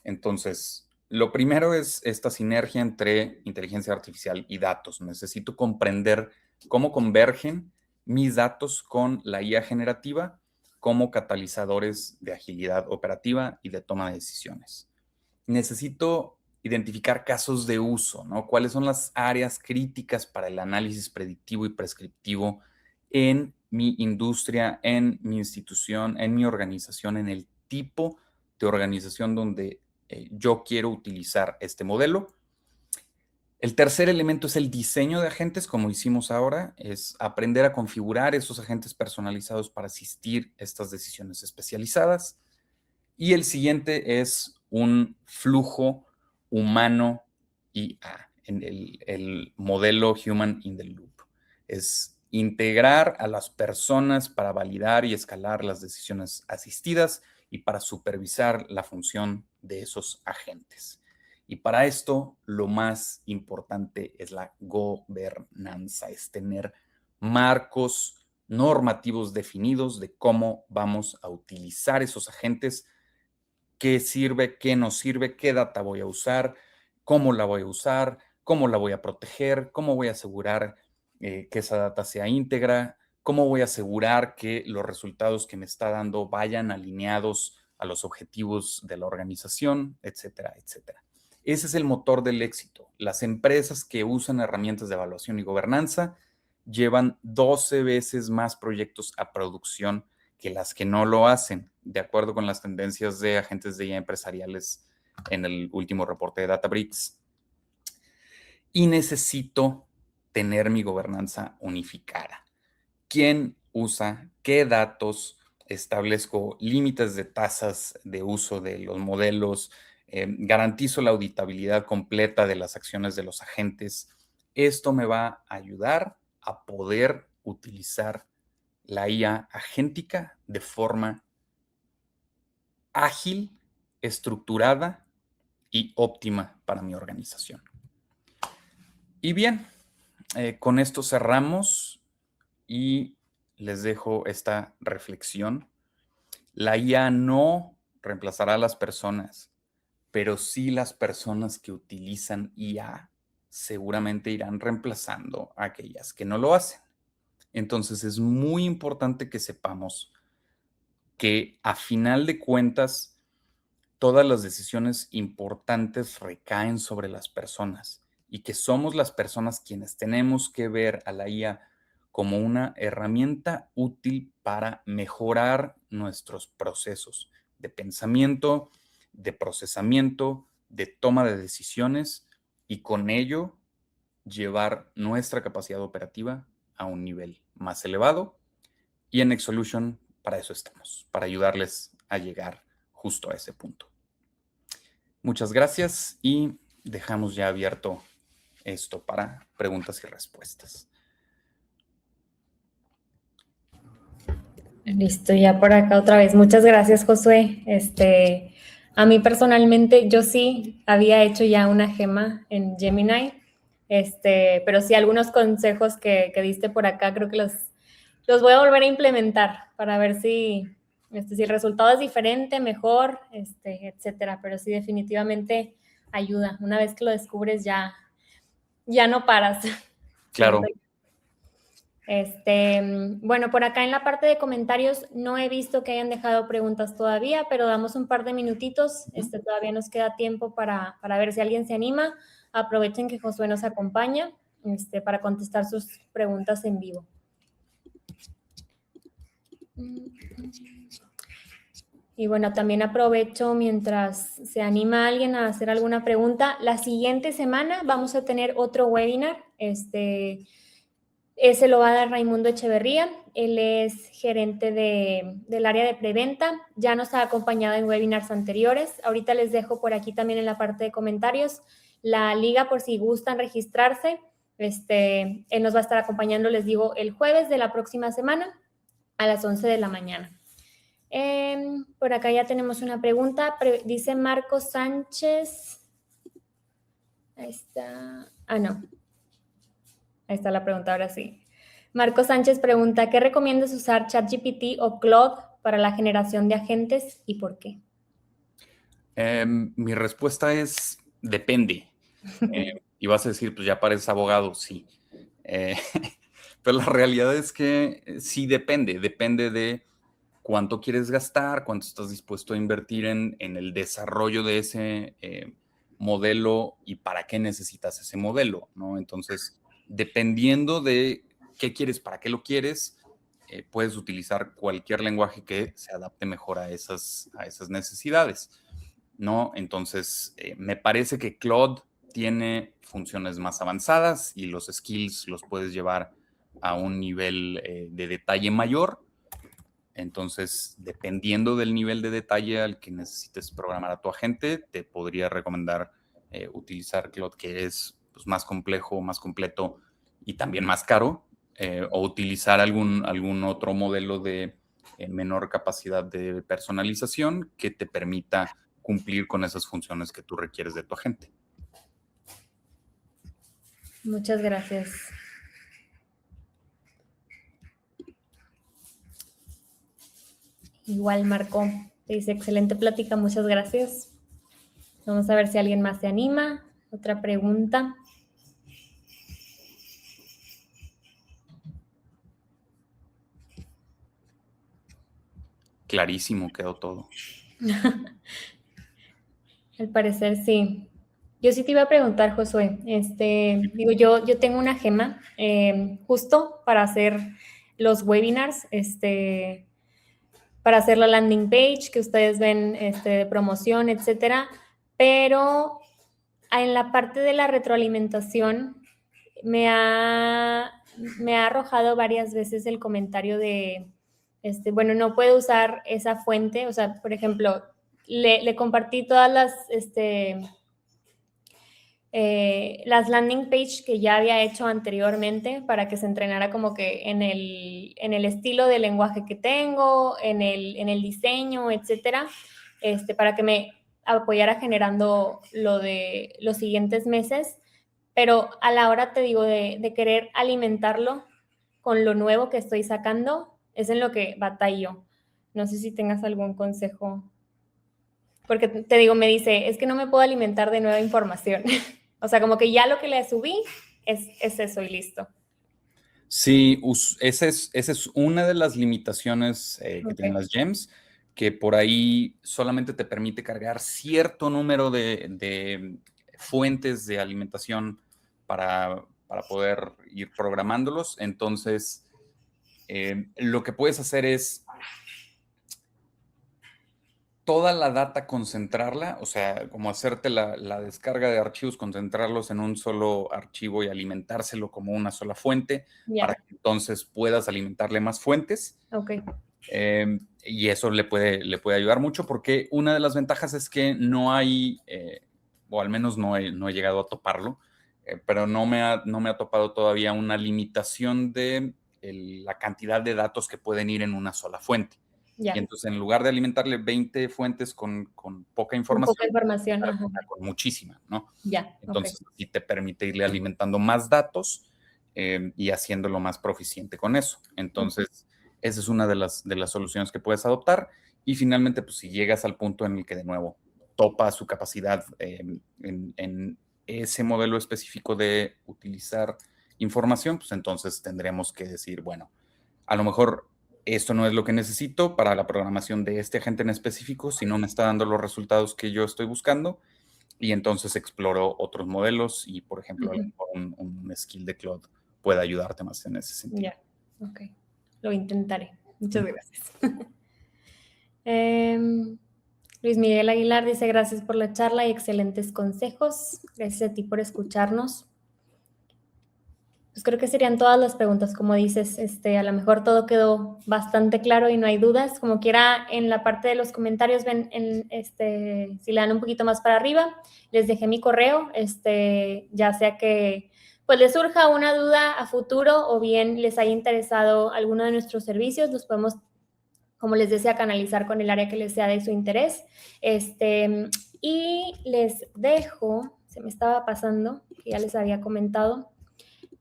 Speaker 2: Entonces, lo primero es esta sinergia entre inteligencia artificial y datos. Necesito comprender cómo convergen mis datos con la IA generativa como catalizadores de agilidad operativa y de toma de decisiones. Necesito identificar casos de uso, ¿no? ¿Cuáles son las áreas críticas para el análisis predictivo y prescriptivo en mi industria, en mi institución, en mi organización, en el tipo de organización donde yo quiero utilizar este modelo? El tercer elemento es el diseño de agentes, como hicimos ahora, es aprender a configurar esos agentes personalizados para asistir a estas decisiones especializadas. Y el siguiente es un flujo humano IA, en el modelo Human in the Loop. Es integrar a las personas para validar y escalar las decisiones asistidas y para supervisar la función de esos agentes. Y para esto, lo más importante es la gobernanza, es tener marcos normativos definidos de cómo vamos a utilizar esos agentes, qué sirve, qué no sirve, qué data voy a usar, cómo la voy a usar, cómo la voy a proteger, cómo voy a asegurar que esa data sea íntegra, cómo voy a asegurar que los resultados que me está dando vayan alineados a los objetivos de la organización, etcétera, etcétera. Ese es el motor del éxito. Las empresas que usan herramientas de evaluación y gobernanza llevan 12 veces más proyectos a producción que las que no lo hacen, de acuerdo con las tendencias de agentes de IA empresariales en el último reporte de Databricks. Y necesito tener mi gobernanza unificada. ¿Quién usa qué datos? Establezco límites de tasas de uso de los modelos, garantizo la auditabilidad completa de las acciones de los agentes. Esto me va a ayudar a poder utilizar la IA agéntica de forma ágil, estructurada y óptima para mi organización. Y bien, con esto cerramos y les dejo esta reflexión. La IA no reemplazará a las personas, pero sí las personas que utilizan IA seguramente irán reemplazando a aquellas que no lo hacen. Entonces es muy importante que sepamos que a final de cuentas todas las decisiones importantes recaen sobre las personas y que somos las personas quienes tenemos que ver a la IA como una herramienta útil para mejorar nuestros procesos de pensamiento, de procesamiento, de toma de decisiones y con ello llevar nuestra capacidad operativa a un nivel más elevado. Y en Nexolution para eso estamos, para ayudarles a llegar justo a ese punto. Muchas gracias y dejamos ya abierto esto para preguntas y respuestas.
Speaker 1: Listo, ya por acá otra vez. Muchas gracias, Josué. A mí personalmente, yo sí había hecho ya una gema en Gemini, pero sí algunos consejos que diste por acá, creo que los voy a volver a implementar para ver si el resultado es diferente, mejor, etcétera. Pero sí, definitivamente ayuda. Una vez que lo descubres, ya no paras.
Speaker 2: Claro.
Speaker 1: Siento. Bueno, por acá en la parte de comentarios no he visto que hayan dejado preguntas todavía, pero damos un par de minutitos. Todavía nos queda tiempo para ver si alguien se anima. Aprovechen que Josué nos acompaña para contestar sus preguntas en vivo. Y bueno, también aprovecho mientras se anima alguien a hacer alguna pregunta. La siguiente semana vamos a tener otro webinar. Ese lo va a dar Raimundo Echeverría. Él es gerente del área de preventa. Ya nos ha acompañado en webinars anteriores. Ahorita les dejo por aquí también en la parte de comentarios la liga por si gustan registrarse. Él nos va a estar acompañando, les digo, el jueves de la próxima semana a las 11 de la mañana. Por acá ya tenemos una pregunta. Dice Marcos Sánchez. Ahí está. No. Ahí está la pregunta, ahora sí. Marcos Sánchez pregunta, ¿qué recomiendas usar ChatGPT o Claude para la generación de agentes y por qué?
Speaker 2: Mi respuesta es depende. Y vas a decir, pues ya pareces abogado, sí. Pero la realidad es que sí depende de cuánto quieres gastar, cuánto estás dispuesto a invertir en el desarrollo de ese modelo y para qué necesitas ese modelo, ¿no? Entonces, dependiendo de qué quieres, para qué lo quieres, puedes utilizar cualquier lenguaje que se adapte mejor a esas necesidades, ¿no? Entonces, me parece que Claude tiene funciones más avanzadas y los skills los puedes llevar a un nivel de detalle mayor. Entonces, dependiendo del nivel de detalle al que necesites programar a tu agente, te podría recomendar utilizar Claude, que es pues, más complejo, más completo y también más caro, o utilizar algún otro modelo de menor capacidad de personalización que te permita cumplir con esas funciones que tú requieres de tu agente.
Speaker 1: Muchas gracias. Igual Marco, te dice excelente plática, muchas gracias. Vamos a ver si alguien más se anima. Otra pregunta.
Speaker 2: Clarísimo quedó todo.
Speaker 1: Al parecer sí. Yo sí te iba a preguntar, Josué. Digo, yo tengo una gema justo para hacer los webinars, para hacer la landing page que ustedes ven de promoción, etcétera. Pero en la parte de la retroalimentación me ha arrojado varias veces el comentario de, bueno, no puedo usar esa fuente. O sea, por ejemplo, le compartí todas las landing page que ya había hecho anteriormente para que se entrenara como que en el estilo de lenguaje que tengo, en el diseño, etcétera, para que me apoyara generando lo de los siguientes meses. Pero a la hora, te digo, de querer alimentarlo con lo nuevo que estoy sacando, es en lo que batallo. No sé si tengas algún consejo. Porque te digo, me dice, es que no me puedo alimentar de nueva información. O sea, como que ya lo que le subí es eso y listo.
Speaker 2: Sí, esa es una de las limitaciones que tienen las gems, que por ahí solamente te permite cargar cierto número de fuentes de alimentación para poder ir programándolos. Entonces, lo que puedes hacer es toda la data concentrarla, o sea, como hacerte la descarga de archivos, concentrarlos en un solo archivo y alimentárselo como una sola fuente, para que entonces puedas alimentarle más fuentes.
Speaker 1: Ok.
Speaker 2: Y eso le puede ayudar mucho, porque una de las ventajas es que no hay, o al menos no he llegado a toparlo, pero no me ha topado todavía una limitación de la cantidad de datos que pueden ir en una sola fuente. Y entonces, en lugar de alimentarle 20 fuentes con poca información, con muchísima, ¿no? Entonces, sí te permite irle alimentando más datos y haciéndolo más proficiente con eso. Entonces, esa es una de las soluciones que puedes adoptar. Y finalmente, pues si llegas al punto en el que de nuevo topa su capacidad en ese modelo específico de utilizar información, pues entonces tendremos que decir, bueno, a lo mejor esto no es lo que necesito para la programación de este agente en específico, si no me está dando los resultados que yo estoy buscando, y entonces exploro otros modelos y, por ejemplo, a lo mejor un skill de Claude puede ayudarte más en ese sentido.
Speaker 1: Ya, ok. Lo intentaré. Muchas gracias. Luis Miguel Aguilar dice, gracias por la charla y excelentes consejos. Gracias a ti por escucharnos. Pues creo que serían todas las preguntas, como dices, a lo mejor todo quedó bastante claro y no hay dudas. Como quiera, en la parte de los comentarios, ven, si le dan un poquito más para arriba, les dejé mi correo, ya sea que pues les surja una duda a futuro o bien les haya interesado alguno de nuestros servicios, los podemos, como les decía, canalizar con el área que les sea de su interés. Y les dejo, se me estaba pasando, que ya les había comentado,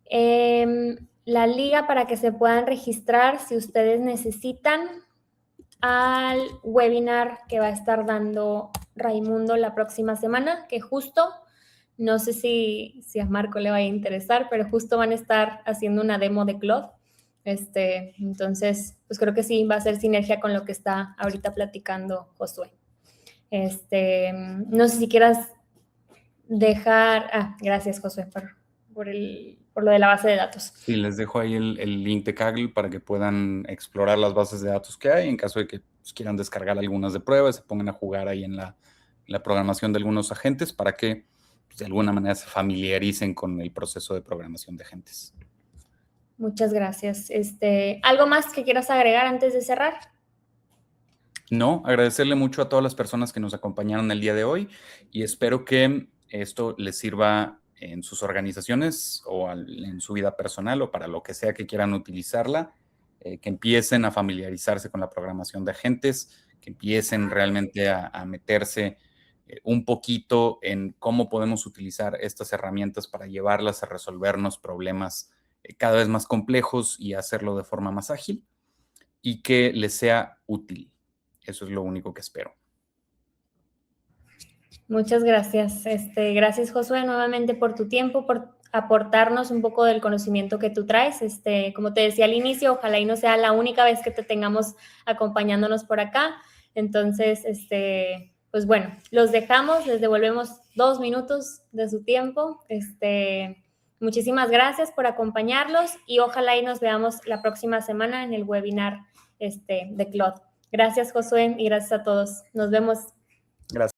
Speaker 1: la liga para que se puedan registrar si ustedes necesitan al webinar que va a estar dando Raimundo la próxima semana, que justo, no sé si a Marco le va a interesar, pero justo van a estar haciendo una demo de Claude. Entonces, pues creo que sí va a ser sinergia con lo que está ahorita platicando Josué. No sé si quieras dejar... gracias, Josué, por lo de la base de datos.
Speaker 2: Sí, les dejo ahí el link de Kaggle para que puedan explorar las bases de datos que hay en caso de que pues, quieran descargar algunas de prueba, se pongan a jugar ahí en la programación de algunos agentes para que pues, de alguna manera se familiaricen con el proceso de programación de agentes.
Speaker 1: Muchas gracias. ¿Algo más que quieras agregar antes de cerrar?
Speaker 2: No, agradecerle mucho a todas las personas que nos acompañaron el día de hoy y espero que esto les sirva en sus organizaciones o en su vida personal o para lo que sea que quieran utilizarla, que empiecen a familiarizarse con la programación de agentes, que empiecen realmente a meterse un poquito en cómo podemos utilizar estas herramientas para llevarlas a resolvernos problemas cada vez más complejos y hacerlo de forma más ágil y que les sea útil. Eso es lo único que espero.
Speaker 1: Muchas gracias. Gracias, Josué, nuevamente por tu tiempo, por aportarnos un poco del conocimiento que tú traes. Como te decía al inicio, ojalá y no sea la única vez que te tengamos acompañándonos por acá. Entonces, pues bueno, los dejamos, les devolvemos 2 minutos de su tiempo. Muchísimas gracias por acompañarlos y ojalá y nos veamos la próxima semana en el webinar de Claude. Gracias, Josué, y gracias a todos. Nos vemos.
Speaker 2: Gracias.